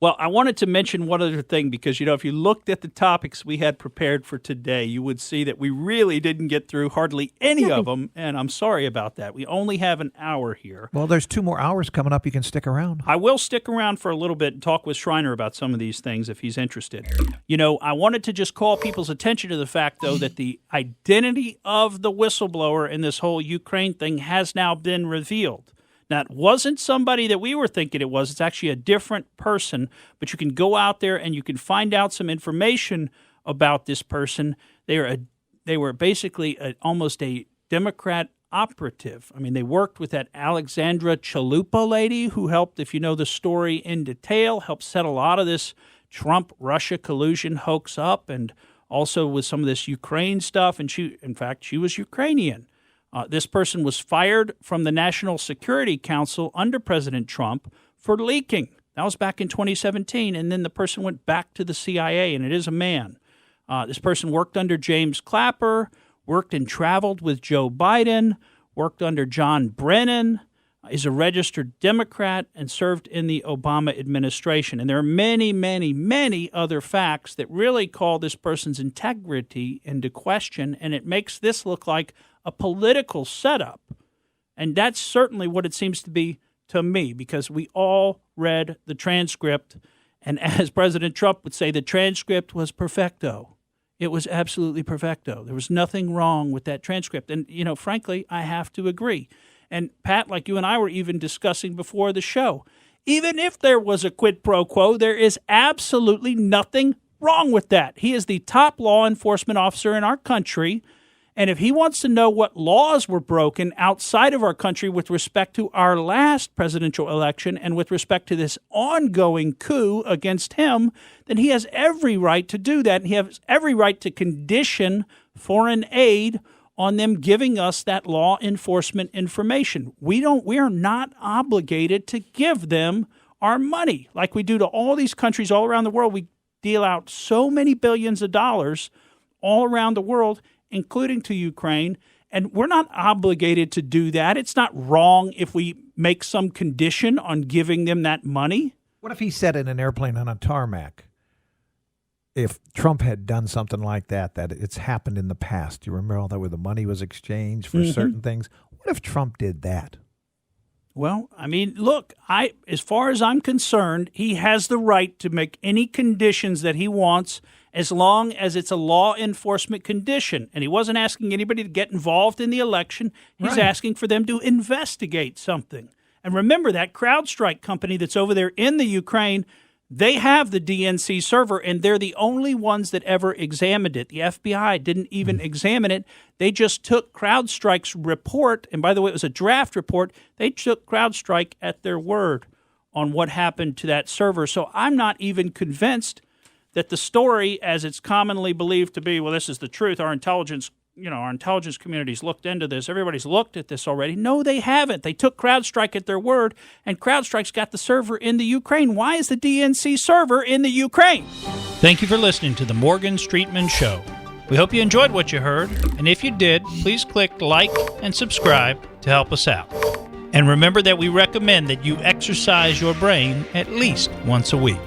Well, I wanted to mention one other thing because, if you looked at the topics we had prepared for today, you would see that we really didn't get through hardly any of them, and I'm sorry about that. We only have an hour here. Well, there's 2 more hours coming up. You can stick around. I will stick around for a little bit and talk with Schreiner about some of these things if he's interested. I wanted to just call people's attention to the fact, though, that the identity of the whistleblower in this whole Ukraine thing has now been revealed. Now, it wasn't somebody that we were thinking it was. It's actually a different person, but you can go out there and you can find out some information about this person. They were basically almost a Democrat operative. I mean, they worked with that Alexandra Chalupa lady who helped, if you know the story in detail, helped set a lot of this Trump-Russia collusion hoax up, and also with some of this Ukraine stuff. And she was Ukrainian. This person was fired from the National Security Council under President Trump for leaking. That was back in 2017, and then the person went back to the CIA, and it is a man. This person worked under James Clapper, worked and traveled with Joe Biden, worked under John Brennan, is a registered Democrat, and served in the Obama administration. And there are many, many, many other facts that really call this person's integrity into question, and it makes this look like a political setup. And that's certainly what it seems to be to me, because we all read the transcript, and as President Trump would say, the transcript was perfecto. It was absolutely perfecto. There was nothing wrong with that transcript. And, frankly, I have to agree. And, Pat, like you and I were even discussing before the show, even if there was a quid pro quo, there is absolutely nothing wrong with that. He is the top law enforcement officer in our country. And if he wants to know what laws were broken outside of our country with respect to our last presidential election and with respect to this ongoing coup against him, then he has every right to do that. And he has every right to condition foreign aid on them giving us that law enforcement information. We are not obligated to give them our money like we do to all these countries all around the world. We deal out so many billions of dollars all around the world, including to Ukraine, and we're not obligated to do that. It's not wrong if we make some condition on giving them that money. What if he said in an airplane on a tarmac, if Trump had done something like that it's happened in the past? You remember all that where the money was exchanged for certain things? What if Trump did that? Well, I mean, look, as far as I'm concerned, he has the right to make any conditions that he wants as long as it's a law enforcement condition. And he wasn't asking anybody to get involved in the election. He's asking for them to investigate something. And remember, that CrowdStrike company that's over there in the Ukraine, they have the DNC server, and they're the only ones that ever examined it. The FBI didn't even examine it. They just took CrowdStrike's report, and by the way, it was a draft report. They took CrowdStrike at their word on what happened to that server. So I'm not even convinced that the story, as it's commonly believed to be, well, this is the truth, our intelligence community's looked into this, everybody's looked at this already. No, they haven't. They took CrowdStrike at their word, and CrowdStrike's got the server in the Ukraine. Why is the DNC server in the Ukraine? Thank you for listening to the Morgan Streetman Show. We hope you enjoyed what you heard, and if you did, please click like and subscribe to help us out. And remember that we recommend that you exercise your brain at least once a week.